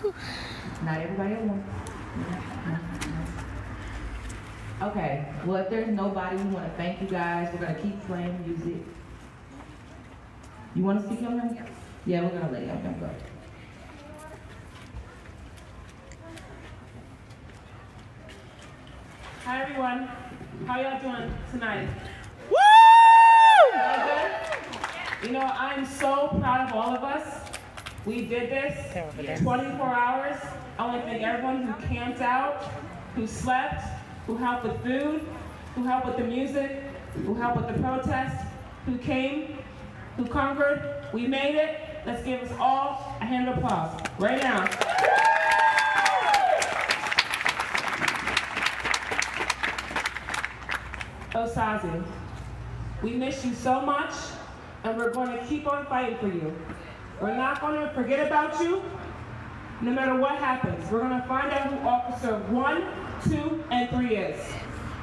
Not everybody at once. Okay, well, if there's nobody, we want to thank you guys. We're going to keep playing music. You want to speak on them? Yeah, we're going to let them go. Hi, everyone. How y'all doing tonight? Woo! Y'all good? You know, I'm so proud of all of us. We did this 24 hours. I want to thank everyone who camped out, who slept, who helped with food, who helped with the music, who helped with the protest, who came, who conquered. We made it. Let's give us all a hand of applause right now. Osaze, we miss you so much, and we're going to keep on fighting for you. We're not going to forget about you, no matter what happens. We're going to find out who Officer 1, 2, and 3 is.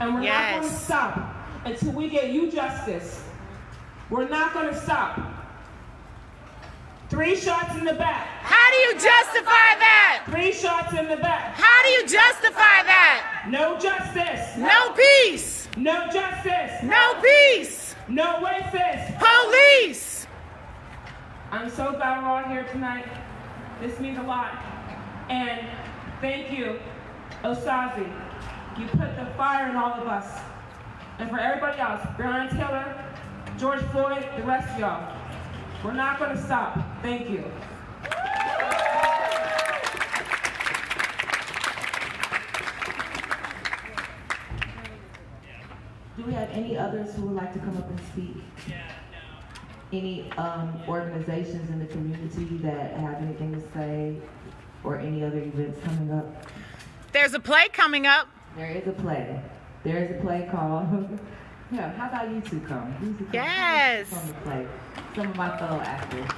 And we're not going to stop until we get you justice. We're not going to stop. 3 shots in the back. How do you justify that? 3 shots in the back. How do you justify that? No justice. No peace. No justice. No peace. No way, sis. Police. I'm so glad we're all here tonight. This means a lot. And thank you, Osaze. You put the fire in all of us. And for everybody else, Breonna Taylor, George Floyd, the rest of y'all, we're not going to stop. Thank you. Do we have any others who would like to come up and speak? Any organizations in the community that have anything to say, or any other events coming up? There's a play coming up. There is a play. There is a play called. Yeah, how about you two come? You two come. Yes. Come to play. Some of my fellow actors.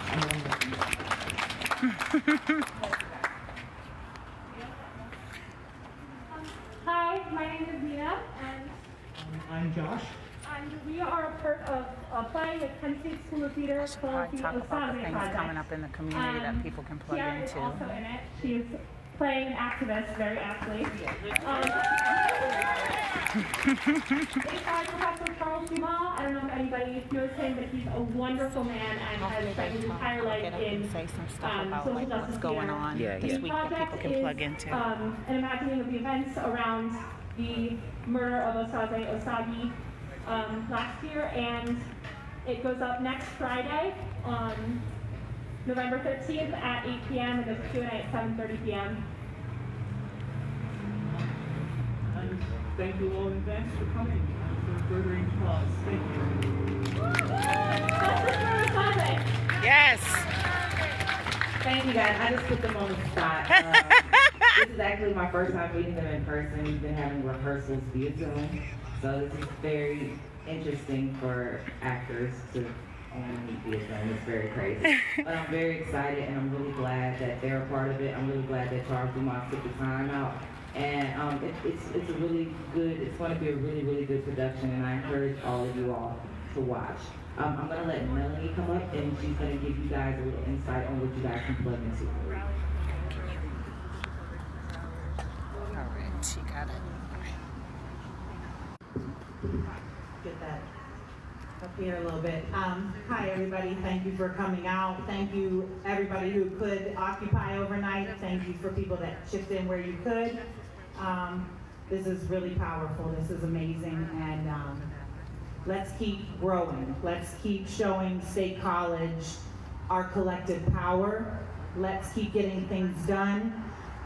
Hi, my name is Nina, and I'm Josh. and we are a part of a play with Penn State School of Theater called the Talk about the Osaze things Project. coming up in the community that people can plug Kiara is into. also in it. She's playing an activist very aptly. It's by Professor Charles Dumas. I don't know if anybody knows him, but he's a wonderful man and has spent his entire life in Say some stuff about social like justice what's going theater. on Yeah, this yeah. week that people can plug into. An imagining of the events around the murder of Osaze Osagie last year, and it goes up next Friday on November 13th at 8 p.m. and there's a Q&A at 7:30 p.m. And thank you all in advance for coming and for furthering the cause. Thank you. Justice for Osaze! Yes. Thank you guys. I just put them on the spot. This is actually my first time meeting them in person. We've been having rehearsals via Zoom, so this is very interesting for actors to only meet via Zoom. It's very crazy. But I'm very excited, and I'm really glad that they're a part of it. I'm really glad that Charles Dumas took the time out. And it's a really good, it's going to be a really, really good production, and I encourage all of you all to watch. I'm going to let Melanie come up, and she's going to give you guys a little insight on what you guys can plug into. All right, she got it. Get that up here a little bit. Hi everybody, thank you for coming out. Thank you everybody who could occupy overnight. Thank you for people that chipped in where you could. This is really powerful, this is amazing, and let's keep growing. Let's keep showing State College our collective power. Let's keep getting things done.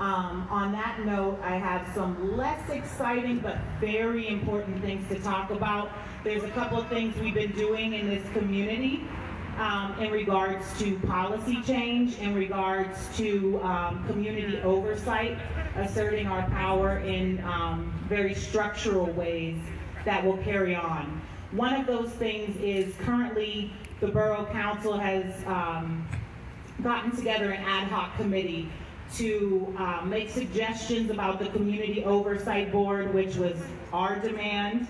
On that note, I have some less exciting but very important things to talk about. There's a couple of things we've been doing in this community in regards to policy change, in regards to community oversight, asserting our power in very structural ways that will carry on. One of those things is currently the Borough Council has gotten together an ad hoc committee to make suggestions about the Community Oversight Board, which was our demand,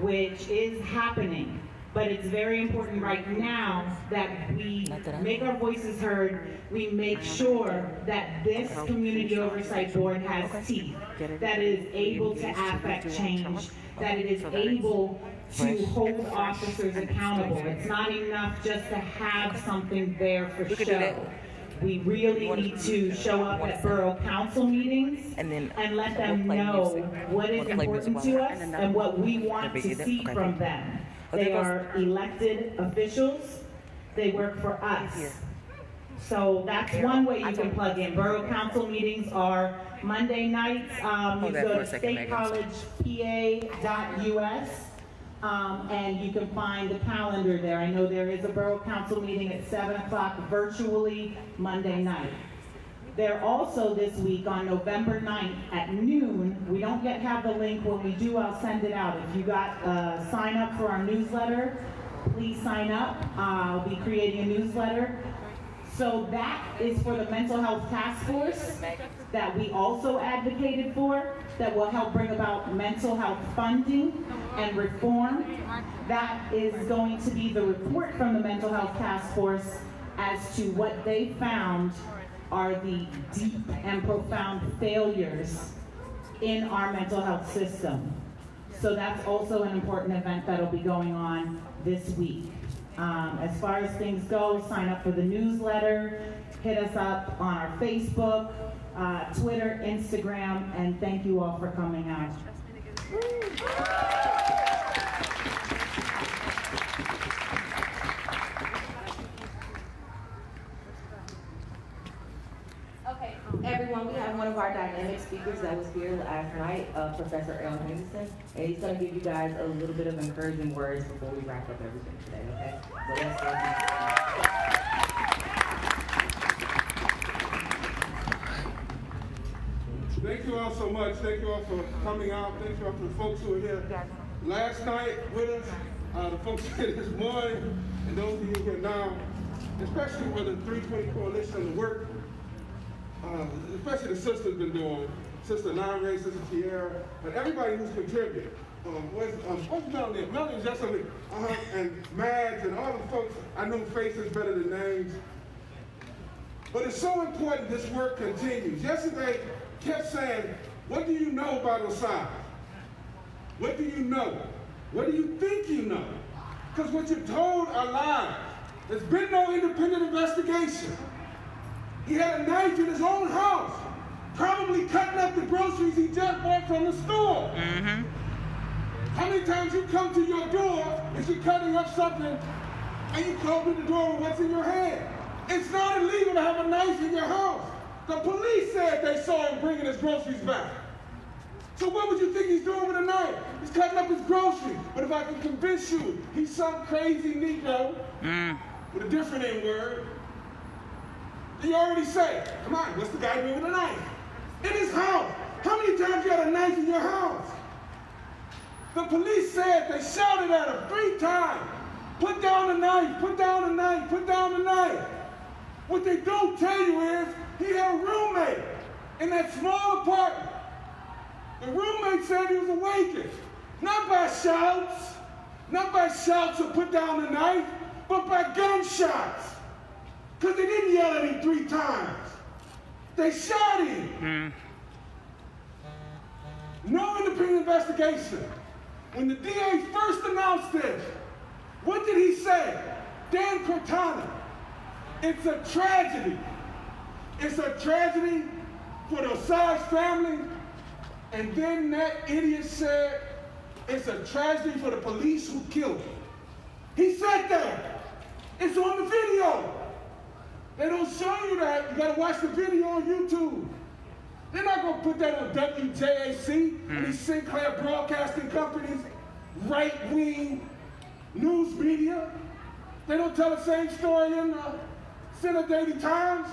which is happening. But it's very important right now that we make our voices heard. We make sure that this Community Oversight Board has teeth, that it is able to affect change, that it is able to hold officers accountable. It's not enough just to have something there for show. We really need to show up at borough council meetings and let them know what is important to us and what we want to see from them. They are elected officials. They work for us. So that's one way you can plug in. Borough council meetings are Monday nights. You go to statecollegepa.us and you can find the calendar there. I know there is a borough council meeting at 7 o'clock virtually Monday night. They're also this week on November 9th at noon. We don't yet have the link. When we do, I'll send it out. If you got sign up for our newsletter, please sign up. I'll be creating a newsletter. So that is for the Mental Health Task Force that we also advocated for, that will help bring about mental health funding and reform. That is going to be the report from the Mental Health Task Force as to what they found are the deep and profound failures in our mental health system. So that's also an important event that'll be going on this week. As far as things go, sign up for the newsletter, hit us up on our Facebook, Twitter, Instagram, and thank you all for coming out. Okay, everyone, we have one of our dynamic speakers that was here last night, Professor Earl Henderson, and he's going to give you guys a little bit of encouraging words before we wrap up everything today, okay? So let's go. Thank you all so much. Thank you all for coming out. Thank you all for the folks who were here last night with us, the folks here this morning, and those of you here now, especially with the 320 Coalition and the work, especially the sisters been doing, Sister Nare, Sister Tierra, and everybody who's contributed. What's Melanie? Melanie's just something, and Mads and all the folks, I know faces better than names. But it's so important this work continues. Yesterday, kept saying, what do you know about Osaze? What do you know? What do you think you know? Because what you're told are lies. There's been no independent investigation. He had a knife in his own house, probably cutting up the groceries he just bought from the store. Mm-hmm. How many times you come to your door and you're cutting up something and you open the door with what's in your hand? It's not illegal to have a knife in your house. The police said they saw him bringing his groceries back. So what would you think he's doing with a knife? He's cutting up his groceries. But if I can convince you he's some crazy Negro with a different N-word, you already say, come on, what's the guy doing with a knife? In his house. How many times you had a knife in your house? The police said they shouted at him 3 times. Put down the knife, put down the knife, put down the knife. What they don't tell you is he had a roommate in that small apartment. The roommate said he was awakened, not by shouts of put down the knife, but by gunshots. Because they didn't yell at him 3 times. They shot him. No independent investigation. When the DA first announced this, what did he say? Dan Cortana, it's a tragedy. It's a tragedy for the Osaze family. And then that idiot said, it's a tragedy for the police who killed him. He said that. It's on the video. They don't show you that. You gotta watch the video on YouTube. They're not gonna put that on WJAC and these Sinclair broadcasting companies, right-wing news media. They don't tell the same story in the Center Daily Times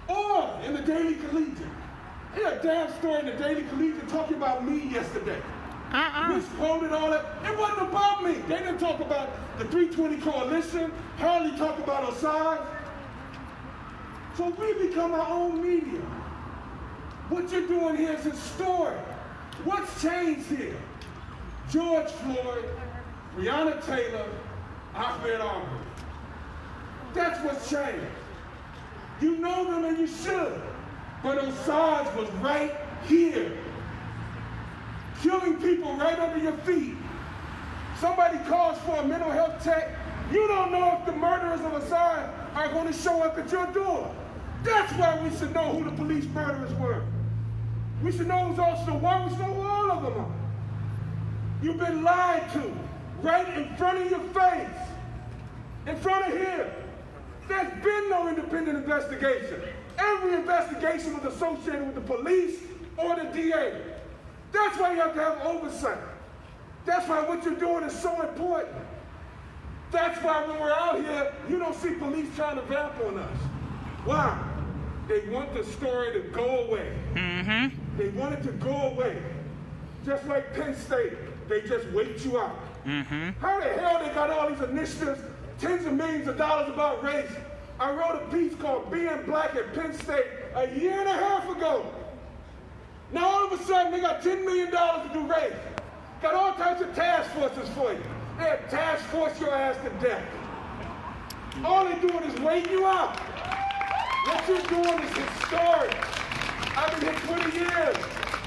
or in the Daily Collegian. They had a damn story in the Daily Collegian talking about me yesterday. Misquoted all that. It wasn't about me. They didn't talk about the 320 Coalition, hardly talk about Osaze. So we become our own media. What you're doing here is historic. What's changed here? George Floyd, Breonna Taylor, Ahmed Aubrey. That's what's changed. You know them and you should. But Osaze was right here, killing people right under your feet. Somebody calls for a mental health check. You don't know if the murderers of Osaze are going to show up at your door. That's why we should know who the police murderers were. We should know who's also the one. We should know who all of them are. You've been lied to right in front of your face, in front of here. There's been no independent investigation. Every investigation was associated with the police or the DA. That's why you have to have oversight. That's why what you're doing is so important. That's why when we're out here, you don't see police trying to vamp on us. Why? They want the story to go away. Mm-hmm. They want it to go away. Just like Penn State, they just wait you out. Mm-hmm. How the hell they got all these initiatives, tens of millions of dollars about race? I wrote a piece called Being Black at Penn State a year and a half ago. Now all of a sudden they got $10 million to do race. Got all types of task forces for you. They have task force your ass to death. All they're doing is waiting you out. What you're doing is historic. I've been here 20 years.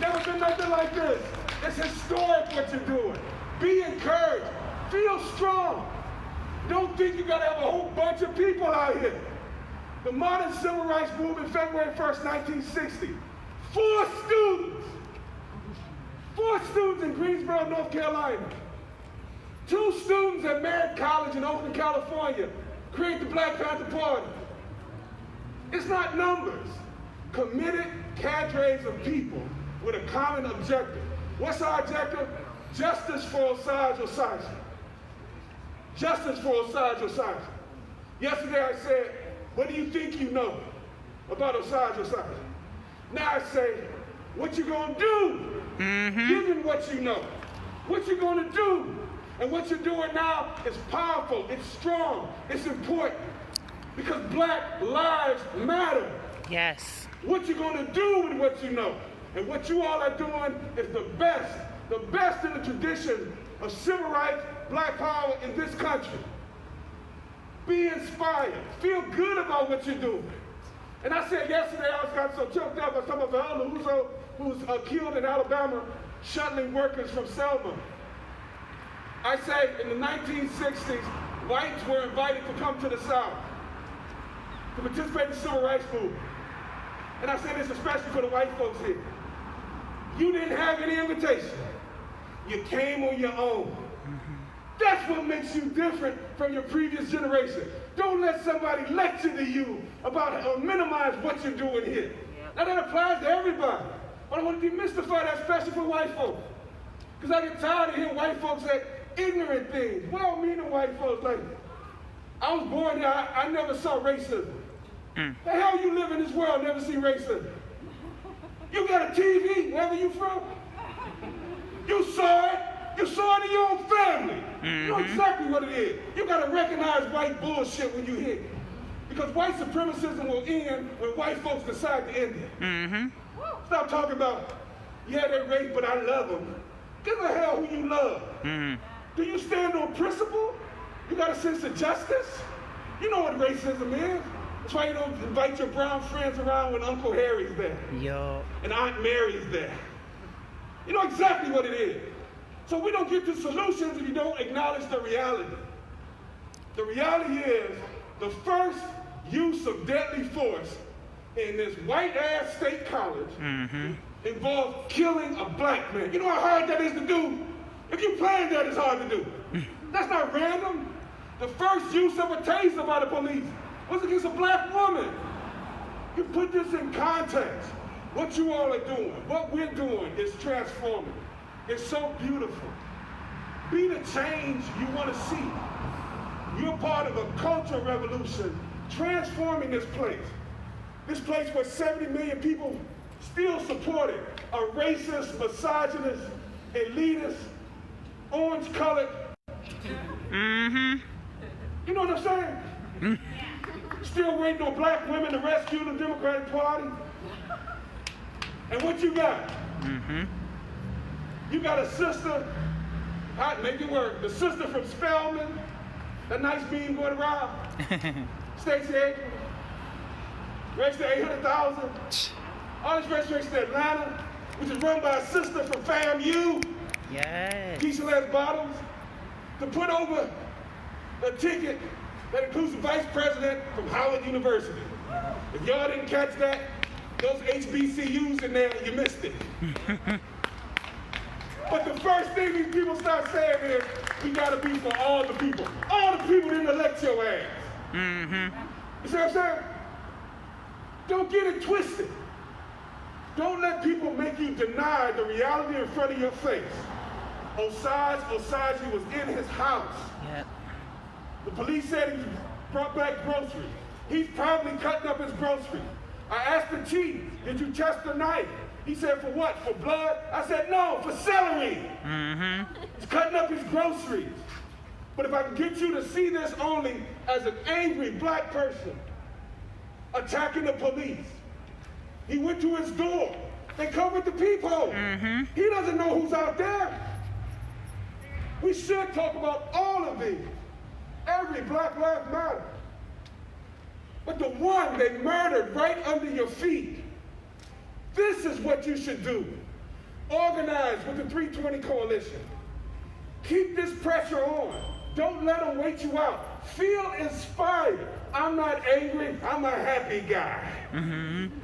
Never been nothing like this. It's historic what you're doing. Be encouraged. Feel strong. Don't think you gotta have a whole bunch of people out here. The modern civil rights movement, February 1st, 1960. 4 students in Greensboro, North Carolina. 2 students at Merritt College in Oakland, California, create the Black Panther Party. It's not numbers. Committed cadres of people with a common objective. What's our objective? Justice for Osaze Osagie. Justice for Osaze Osagie. Yesterday I said, what do you think you know about Osaze Osagie? Now I say, what you gonna do? Mm-hmm. Given what you know. What you gonna do? And what you're doing now is powerful, it's strong, it's important. Because black lives matter. Yes. What you gonna do with what you know? And what you all are doing is the best in the tradition of civil rights, black power in this country. Be inspired. Feel good about what you're doing. And I said yesterday, I got so choked up, I was talking about Viola who's killed in Alabama, shuttling workers from Selma. I say in the 1960s, whites were invited to come to the South to participate in the civil rights movement. And I say this especially for the white folks here. You didn't have any invitation. You came on your own. That's what makes you different from your previous generation. Don't let somebody lecture to you about or minimize what you're doing here. Now that applies to everybody. But I want to demystify that, especially for white folks. Because I get tired of hearing white folks say ignorant things. Well-meaning white folks like, I was born here, I never saw racism. The hell you live in this world, never see racism? You got a TV, wherever you from? You saw it. You saw it in your own family. You know exactly what it is. You got to recognize white bullshit when you hear it. Because white supremacism will end when white folks decide to end it. Stop talking about, yeah, they're race, but I love them. Give a hell who you love. Do you stand on principle? You got a sense of justice? You know what racism is. That's why you don't invite your brown friends around when Uncle Harry's there. Yo. And Aunt Mary's there. You know exactly what it is. So we don't get to solutions if you don't acknowledge the reality. The reality is the first use of deadly force in this white-ass state college involved killing a black man. You know how hard that is to do? If you plan that, it's hard to do. That's not random. The first use of a taser by the police was against a black woman. You put this in context. What you all are doing, what we're doing is transforming. It's so beautiful. Be the change you want to see. You're part of a cultural revolution transforming this place. This place where 70 million people still support it. A racist, misogynist, elitist, orange-colored. You know what I'm saying? Still waiting on black women to rescue the Democratic Party. And what you got? You got a sister, I'd make it work, the sister from Spelman, That nice beam going around. Stacey Abrams. Registered 800,000. All this registration in Atlanta, which is run by a sister from FAMU. Yes. Keisha Les Bottoms. To put over a ticket that includes the vice president from Howard University. If y'all didn't catch that, those HBCUs in there, you missed it. But the first thing these people start saying is, we gotta be for all the people. All the people didn't elect your ass. You see what I'm saying? Don't get it twisted. Don't let people make you deny the reality in front of your face. Osaze Osagie was in his house. Yep. The police said he brought back groceries. He's probably cutting up his groceries. I asked the chief, did you test the knife? He said, for what? For blood? I said, no, for celery. He's cutting up his groceries. But if I can get you to see this only as an angry black person attacking the police, he went to his door. They covered the peephole. He doesn't know who's out there. We should talk about all of these. Every Black Lives Matter. But the one they murdered right under your feet, this is what you should do. Organize with the 320 Coalition. Keep this pressure on. Don't let them wait you out. Feel inspired. I'm not angry, I'm a happy guy.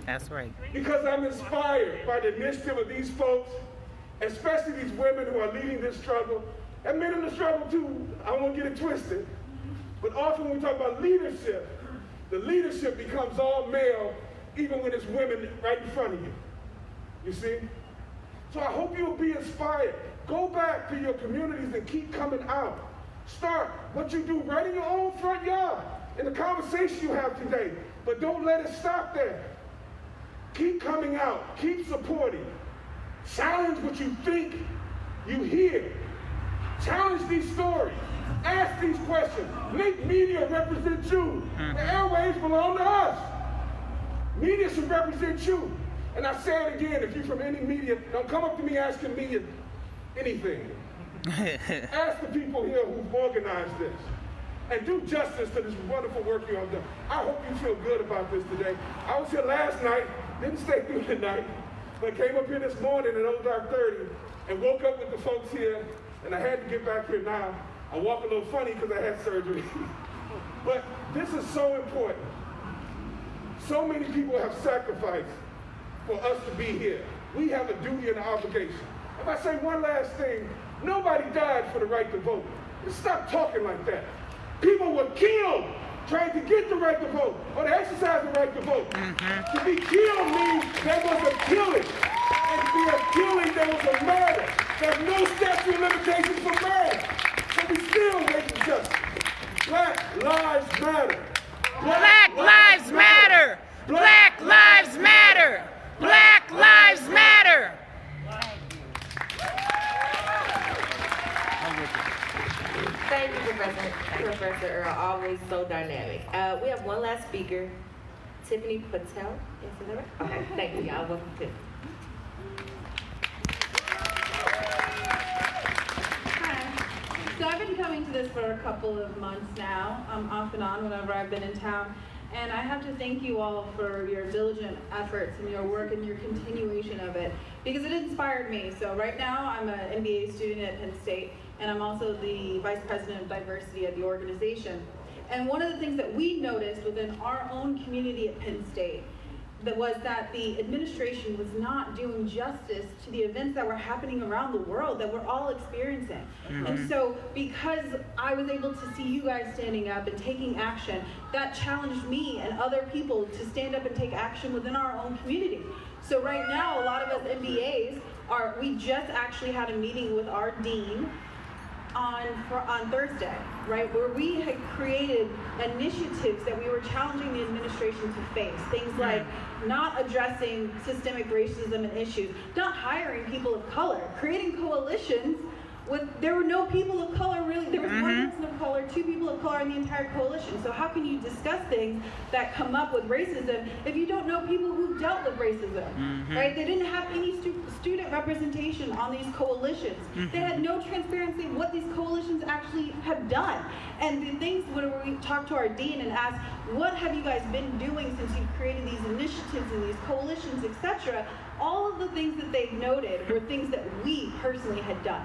That's right. Because I'm inspired by the initiative of these folks, especially these women who are leading this struggle, and men in the struggle too. I won't get it twisted. But often when we talk about leadership, the leadership becomes all male, even when it's women right in front of you. You see? So I hope you'll be inspired. Go back to your communities and keep coming out. Start what you do right in your own front yard, in the conversation you have today. But don't let it stop there. Keep coming out. Keep supporting. Challenge what you think you hear. Challenge these stories. Ask these questions. Make media represent you. The airwaves belong to us. Media should represent you. And I say it again, if you're from any media, don't come up to me asking me anything. Ask the people here who've organized this. And do justice to this wonderful work you have done. I hope you feel good about this today. I was here last night, didn't stay through the night, but came up here this morning at 05:30 and woke up with the folks here, and I had to get back here now. I walk a little funny because I had surgery. But this is so important. So many people have sacrificed for us to be here. We have a duty and an obligation. If I say one last thing, nobody died for the right to vote. Just stop talking like that. People were killed trying to get the right to vote or to exercise the right to vote. To be killed means there was a killing. And to be a killing, there was a murder. There's no statute of limitations for murder. So we still wait for justice. Black Lives Matter. Black Lives Matter. Black Lives Matter. Black Lives Matter. Thank you, Professor Earl. Always so dynamic. We have one last speaker, Tiffany Patel. Is that right? Okay, thank you, y'all. Welcome, Tiffany. Hi. So I've been coming to this for a couple of months now, off and on whenever I've been in town. And I have to thank you all for your diligent efforts and your work and your continuation of it, because it inspired me. So right now I'm an MBA student at Penn State, and I'm also the Vice President of Diversity at the organization. And one of the things that we noticed within our own community at Penn State was that the administration was not doing justice to the events that were happening around the world that we're all experiencing. And so because I was able to see you guys standing up and taking action, that challenged me and other people to stand up and take action within our own community. So right now, a lot of us MBAs we just actually had a meeting with our dean on Thursday, right, where we had created initiatives that we were challenging the administration to face. Things like not addressing systemic racism and issues, not hiring people of color, creating coalitions there were no people of color really. There was one person of color, 2 people of color in the entire coalition. So how can you discuss things that come up with racism if you don't know people who dealt with racism, right? They didn't have any student representation on these coalitions. They had no transparency of what these coalitions actually have done. And the things when we talk to our dean and ask, what have you guys been doing since you've created these initiatives and these coalitions, etc., all of the things that they've noted were things that we personally had done.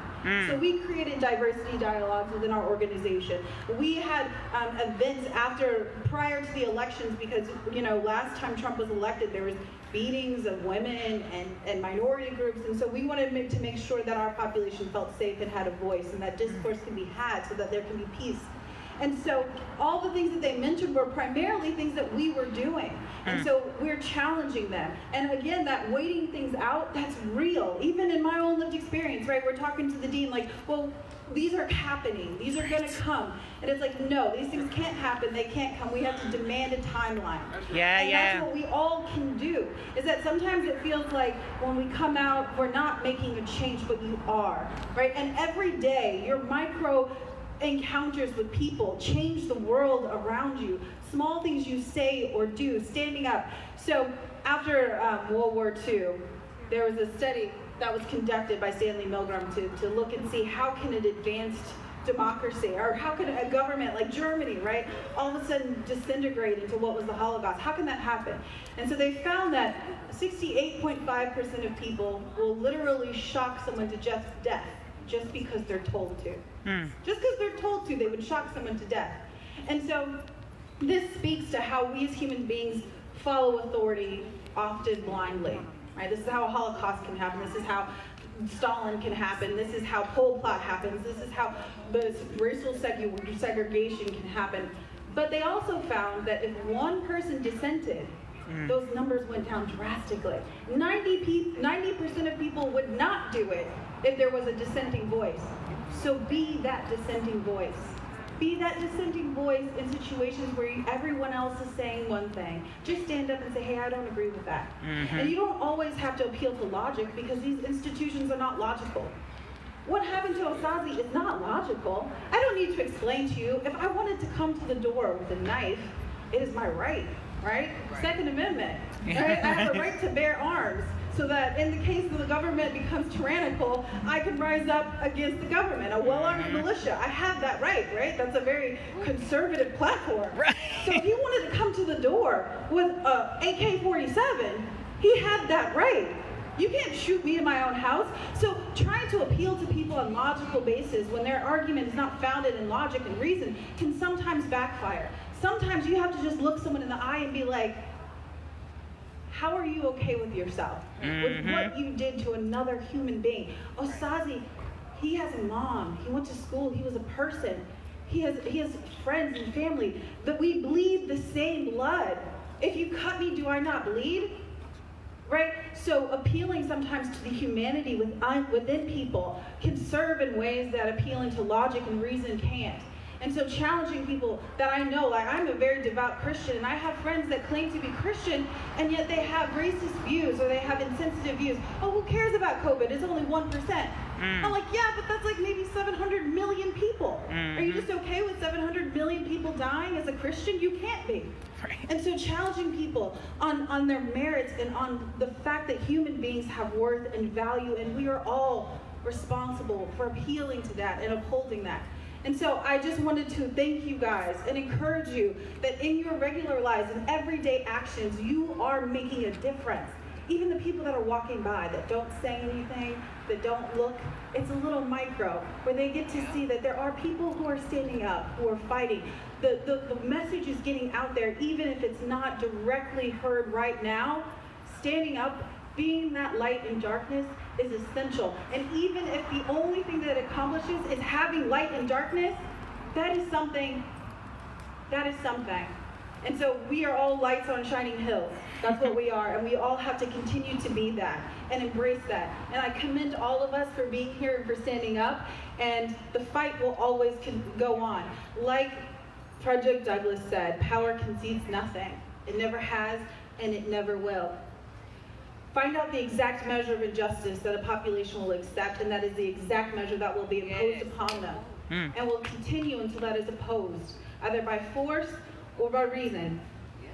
So we created diversity dialogues within our organization. We had events prior to the elections because, last time Trump was elected, there was beatings of women and minority groups. And so we wanted to make sure that our population felt safe and had a voice and that discourse can be had so that there can be peace. And so all the things that they mentioned were primarily things that we were doing. And so we're challenging them. And again, that waiting things out, that's real. Even in my own lived experience, right? We're talking to the dean like, well, these are happening. These are going to come. And it's like, no, these things can't happen. They can't come. We have to demand a timeline. And that's what we all can do. Is that sometimes it feels like when we come out, we're not making a change, but you are, right? And every day, your micro encounters with people change the world around you. Small things you say or do, standing up. So after World War II, there was a study that was conducted by Stanley Milgram to look and see how can an advanced democracy, or how can a government like Germany, right, all of a sudden disintegrate into what was the Holocaust? How can that happen? And so they found that 68.5% of people will literally shock someone to just death just because they're told to. Just because they're told to, they would shock someone to death. And so this speaks to how we as human beings follow authority often blindly. Right? This is how a Holocaust can happen. This is how Stalin can happen. This is how Pol Pot happens. This is how the racial segregation can happen. But they also found that if one person dissented, those numbers went down drastically. 90% of people would not do it if there was a dissenting voice. So be that dissenting voice. Be that dissenting voice in situations where everyone else is saying one thing. Just stand up and say, hey, I don't agree with that. And you don't always have to appeal to logic because these institutions are not logical. What happened to Osaze is not logical. I don't need to explain to you. If I wanted to come to the door with a knife, it is my right, right? Second Amendment, right? I have a right to bear arms so that in the case that the government becomes tyrannical, I can rise up against the government, a well-armed militia. I have that right? That's a very conservative platform. So if he wanted to come to the door with a AK-47, he had that right. You can't shoot me in my own house. So trying to appeal to people on logical basis when their argument is not founded in logic and reason can sometimes backfire. Sometimes you have to just look someone in the eye and be like, how are you okay with yourself? With what you did to another human being? Osaze, he has a mom. He went to school. He was a person. He has friends and family. That we bleed the same blood. If you cut me, do I not bleed? Right? So appealing sometimes to the humanity within people can serve in ways that appealing to logic and reason can't. And so challenging people that I know, like I'm a very devout Christian, and I have friends that claim to be Christian, and yet they have racist views or they have insensitive views. Oh, who cares about COVID? It's only 1%. I'm like, yeah, but that's like maybe 700 million people. Are you just okay with 700 million people dying as a Christian? You can't be. And so challenging people on their merits and on the fact that human beings have worth and value, and we are all responsible for appealing to that and upholding that. And so I just wanted to thank you guys and encourage you that in your regular lives and everyday actions, you are making a difference. Even the people that are walking by that don't say anything, that don't look, it's a little micro where they get to see that there are people who are standing up, who are fighting. The message is getting out there, even if it's not directly heard right now. Standing up, being that light in darkness is essential. And even if the only thing that it accomplishes is having light in darkness, that is something. That is something. And so we are all lights on shining hills. That's what we are. And we all have to continue to be that and embrace that. And I commend all of us for being here and for standing up. And the fight will always go on. Like Frederick Douglass said, power concedes nothing. It never has, and it never will. find out the exact measure of injustice that a population will accept, and that is the exact measure that will be imposed upon them. And will continue until that is opposed, either by force or by reason.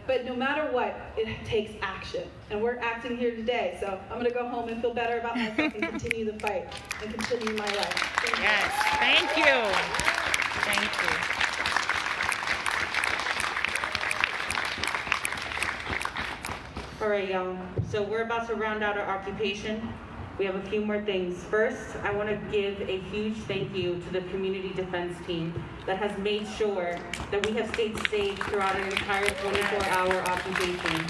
But no matter what, it takes action. And we're acting here today, so I'm going to go home and feel better about myself and continue the fight and continue my life. Thank you. Yes, thank you. Thank you. All right, y'all. So we're about to round out our occupation. We have a few more things. First, I want to give a huge thank you to the community defense team that has made sure that we have stayed safe throughout an entire 24-hour occupation.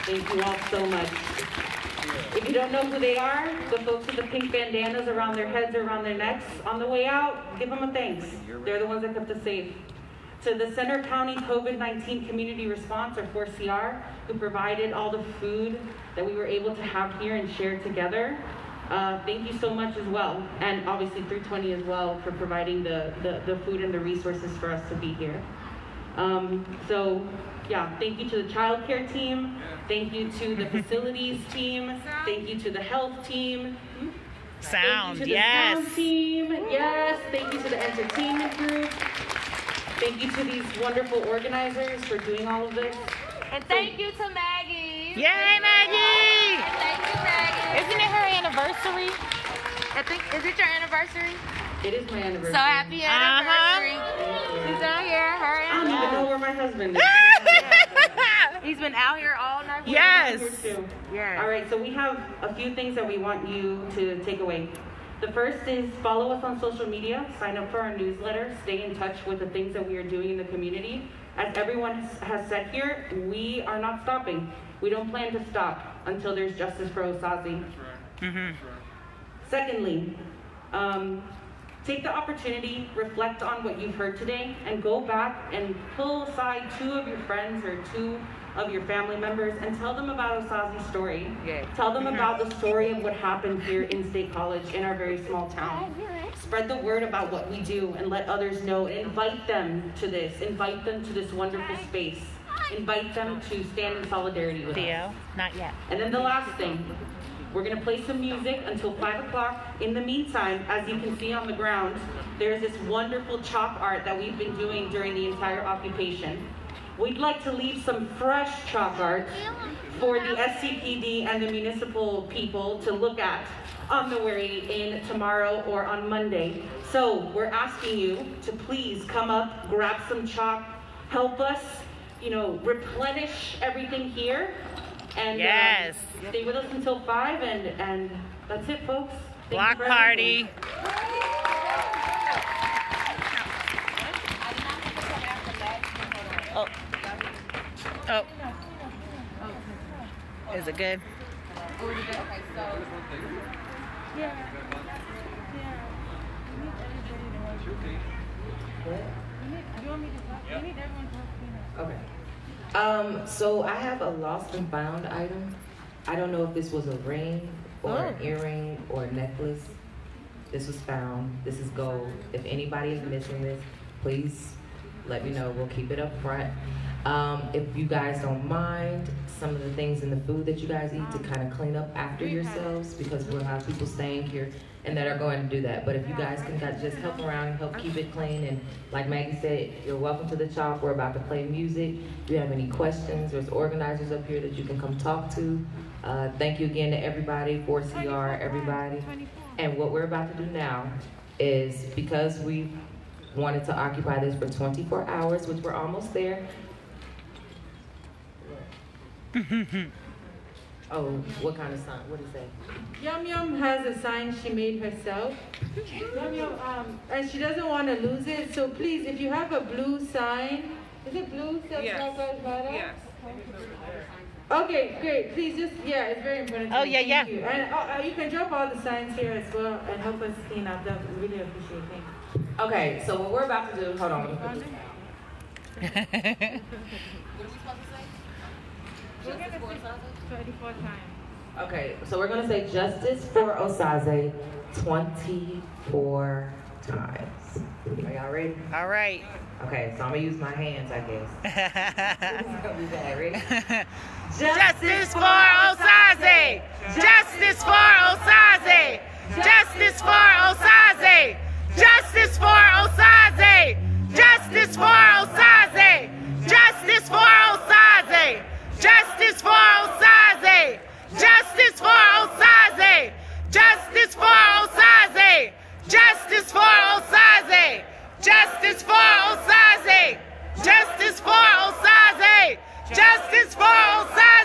Thank you all so much. If you don't know who they are, the folks with the pink bandanas around their heads or around their necks, on the way out, give them a thanks. They're the ones that kept us safe. To the Center County COVID-19 Community Response, or 4CR, who provided all the food that we were able to have here and share together. Thank you so much as well. And obviously 320 as well for providing the food and the resources for us to be here. So yeah, thank you to the child care team. Thank you to the facilities team. Thank you to the health team. Sound, Thank you to the yes. sound team. Yes. Thank you to the entertainment group. Thank you to these wonderful organizers for doing all of this. And thank you to Maggie. Yay, Maggie! Thank you, Maggie. Isn't it her anniversary? I think, is it your anniversary? It is my anniversary. So happy anniversary. She's out here, her I don't even know where my husband is. He's been out here all night. Yes. Yes. All right, so we have a few things that we want you to take away. The first is follow us on social media, sign up for our newsletter, stay in touch with the things that we are doing in the community. As everyone has said here, we are not stopping. We don't plan to stop until there's justice for Osaze. Secondly, take the opportunity, reflect on what you've heard today, and go back and pull aside 2 of your friends or 2 of your family members and tell them about Osaze's story. Tell them about the story of what happened here in State College in our very small town. Spread the word about what we do and let others know. Invite them to this. Invite them to this wonderful space. Invite them to stand in solidarity with us. Theo, not yet. And then the last thing, we're gonna play some music until 5 o'clock. In the meantime, as you can see on the ground, there's this wonderful chalk art that we've been doing during the entire occupation. We'd like to leave some fresh chalk art for the SCPD and the municipal people to look at on the way in tomorrow or on Monday. So we're asking you to please come up, grab some chalk, help us, replenish everything here. And Yes. Stay with us until 5, and that's it, folks. Thank Block you for party. Oh. Oh. Is it good? Okay. So I have a lost and found item. I don't know if this was a ring or an earring or a necklace. This was found. This is gold. If anybody is missing this, please let me know. We'll keep it up front. If you guys don't mind, some of the things in the food that you guys eat to kind of clean up after yourselves, because we'll have people staying here and that are going to do that. But if you guys can just help around and help keep it clean, and like Maggie said, you're welcome to the chalk. We're about to play music. If you have any questions, there's organizers up here that you can come talk to. Thank you again to everybody, 4CR, everybody. And what we're about to do now is, because we wanted to occupy this for 24 hours, which we're almost there. Oh, what kind of sign? What is that? Yum Yum has a sign she made herself. Yum Yum, and she doesn't want to lose it. So please, if you have a blue sign, is it blue? Yes. Yes. Okay, great. Please just, it's very important. Oh, yeah, yeah. Thank you. And you can drop all the signs here as well and help us clean up. That we really appreciate it. Thank you. Okay, so what we're about to do, hold on, let me put this down. What are we supposed to say? 24 times. Okay, so we're gonna say justice for Osaze 24 times. Are y'all ready? All right. Okay, so I'm gonna use my hands, I guess. This is gonna be bad. Ready? Justice for Osaze! Justice for Osaze! Justice for Osaze! Justice for Osaze! Justice for Osaze! Justice for Osaze! Justice for Osaze! Justice for Osaze! Justice for Osaze! Justice for Osaze! Justice for Osaze! Justice for Osaze! Justice for Osaze!